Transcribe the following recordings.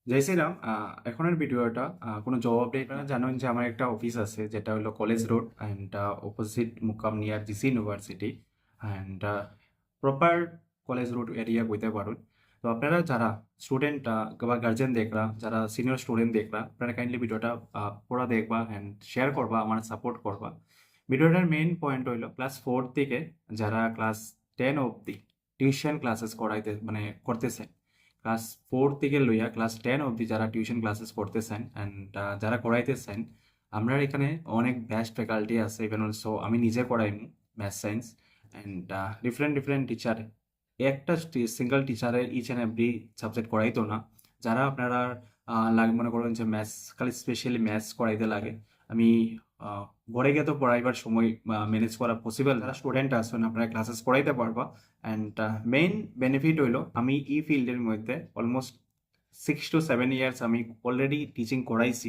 জয় শ্রীরাম। এখনের ভিডিওটা কোনো জব আপডেট। আপনারা জানেন যে আমার একটা অফিস আছে যেটা হলো কলেজ রোড অ্যান্ড অপোজিট মুকাম near GC university and proper college road area কইতে পারুন। তো আপনারা যারা স্টুডেন্ট বা গার্জেন দেখরা, যারা সিনিয়র স্টুডেন্ট দেখরা, আপনারা কাইন্ডলি ভিডিওটা পুরা দেখবা অ্যান্ড শেয়ার করবা, আমার সাপোর্ট করবা। ভিডিওটার মেইন পয়েন্ট হইলো ক্লাস 4 থেকে যারা ক্লাস 10 অবধি টিউশন ক্লাসেস করাইতে মানে করতেছে, ক্লাস 4 থেকে লইয়া ক্লাস 10 অবধি যারা টিউশন ক্লাসেস করতেছেন অ্যান্ড যারা করাইতেছেন, আমরা এখানে অনেক বেস্ট ফ্যাকাল্টি আছে। ইভেন অলসো আমি নিজে করাইমু math science and different different teacher. একটা সিঙ্গেল টিচারের ইচ অ্যান্ড এভরি সাবজেক্ট করাইতো না। যারা আপনারা লাগে মনে করেন যে ম্যাথস খালি স্পেশালি ম্যাথস করাইতে লাগে, আমি ঘরে গিয়ে তো পড়াইবার সময় ম্যানেজ করা পসিবল। যারা স্টুডেন্ট আছেন আপনারা ক্লাসেস করাইতে পারবা অ্যান্ড মেইন বেনিফিট হইলো আমি এই ফিল্ডের মধ্যে অলমোস্ট 6 to 7 ইয়ার্স আমি অলরেডি টিচিং করাইছি।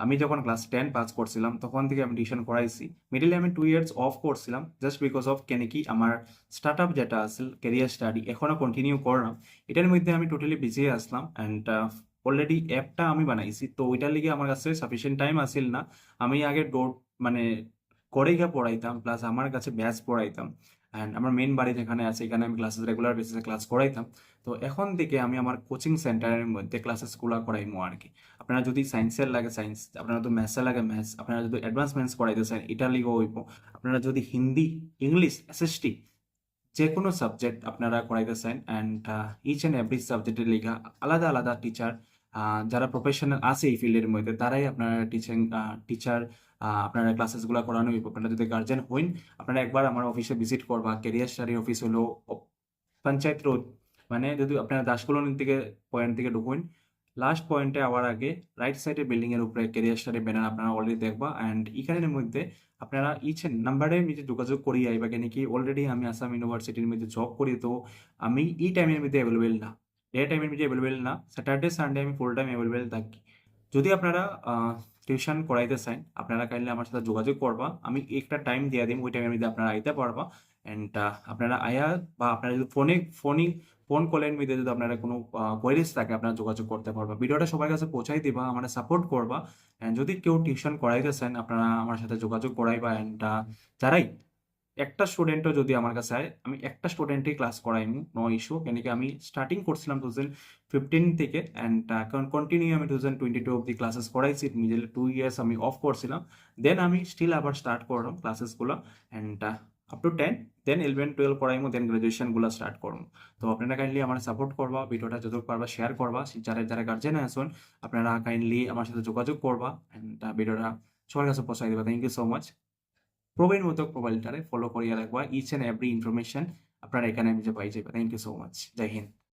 আমি যখন ক্লাস 10 পাস করছিলাম তখন থেকে আমি টিউশন করাইছি। মিডিলে আমি 2 ইয়ার্স অফ করছিলাম জাস্ট বিকজ অফ কেন কি আমার স্টার্ট আপ যেটা আছে ক্যারিয়ার স্টাডি এখনও কন্টিনিউ করলাম। এটার মধ্যে আমি totally busy Aslam and already অ্যাপটা আমি বানাইছি, তো ওইটার লিগে আমার কাছে সাফিসিয়েন্ট টাইম আসিল না। আমি আগে মানে করে গিয়ে পড়াইতাম, প্লাস আমার কাছে ব্যাচ পড়াইতাম অ্যান্ড আমার মেইন বাড়ি যেখানে আছে এখানে আমি ক্লাসেস রেগুলার বেসিসে ক্লাস করাইতাম। তো এখন থেকে আমি আমার কোচিং সেন্টারের মধ্যে ক্লাসেসগুলো করাইমো আর কি। আপনারা যদি সায়েন্সের লাগে সায়েন্স, আপনারা যদি ম্যাথসের লাগে ম্যাথস, আপনারা যদি অ্যাডভান্স ম্যাথস করাইতে চান এটা লিগেও হইব। আপনারা যদি হিন্দি, ইংলিশ, এসএসটি যে কোনো সাবজেক্ট আপনারা করাইতে চান অ্যান্ড ইচ অ্যান্ড এভরি সাবজেক্টের লেখা আলাদা আলাদা টিচার যারা প্রফেশনাল আছে এই ফিল্ডের মধ্যে তারাই আপনারা টিচার আপনারা ক্লাসেসগুলো করানো হইব। আপনারা যদি গার্জেন হইন আপনারা একবার আমার অফিসে ভিজিট করবা। ক্যারিয়ার স্টাডি অফিস হলো পঞ্চায়েত রোড, মানে যদি আপনারা দাসকলোনির থেকে পয়েন্ট থেকে ঢুকুন, লাস্ট পয়েন্টে আওয়ার আগে রাইট সাইডে বিল্ডিং এর উপরে ক্যারিয়ার স্টাডি ব্যানার আপনারা অলরেডি দেখবা অ্যান্ড এখানের মধ্যে আপনারা ইচ নাম্বারে নিজে যোগাযোগ করি আইবা। কেন কি অলরেডি আমি আসাম ইউনিভার্সিটির মধ্যে জব করি, তো আমি এই টাইমের মধ্যে অ্যাভেলেবেল না, ডে টাইমের মধ্যে অ্যাভেলেবেল না। স্যাটারডে সানডে আমি ফুল টাইম অ্যাভেলেবেল থাকি। যদি আপনারা টিউশন করাইতে চান আপনারা কাইন্ডলি আমার সাথে যোগাযোগ করবা, আমি একটা টাইম দিয়ে দিই, ওই টাইমের মধ্যে আপনারা আইতে পারবা অ্যান্ড আপনারা আয়া বা আপনারা যদি ফোন কলের মধ্যে যদি আপনারা কোনো কোয়েরিজ থাকে আপনারা যোগাযোগ করতে পারবা। ভিডিওটা সবার কাছে পৌঁছাই দিবা, আমার সাপোর্ট করবা অ্যান্ড যদি কেউ টিউশন করাইতে চান আপনারা আমার সাথে যোগাযোগ করাইবা অ্যান্ড যারাই একটা স্টুডেন্টও যদি আমার কাছে আয় আমি একটা স্টুডেন্টই ক্লাস করাইমু, নো ইস্যু। কেন কি আমি স্টার্টিং করছিলাম 2015 থেকে অ্যান্ড এখন কন্টিনিউ আমি 2022 অব্দি ক্লাসেস করাইছি। মিডল 2 ইয়ার্স আমি অফ করছিলাম, দেন আমি স্টিল আবার স্টার্ট করলাম ক্লাসেসগুলো অ্যান্ড আপ টু 10, দেন 11-12 করাইমু, দেন গ্রাজুয়েশনগুলো স্টার্ট করবো। তো আপনারা কাইন্ডলি আমার সাপোর্ট করবা, ভিডিওটা যতটুকু পারবা শেয়ার করবা। যারা যারা গার্জেন আছেন আপনারা কাইন্ডলি আমার সাথে যোগাযোগ করবা অ্যান্ড ভিডিওটা সবার কাছে পৌঁছাই দেবা। Thank you so much. Prabin মতো প্রোফাইলটারে ফলো করিয়া রাখবা, ইচ অ্যান্ড এভরি ইনফরমেশন আপনারা এখানে আমি যে পাই যাবে। Thank you so much. জয় হিন্দ।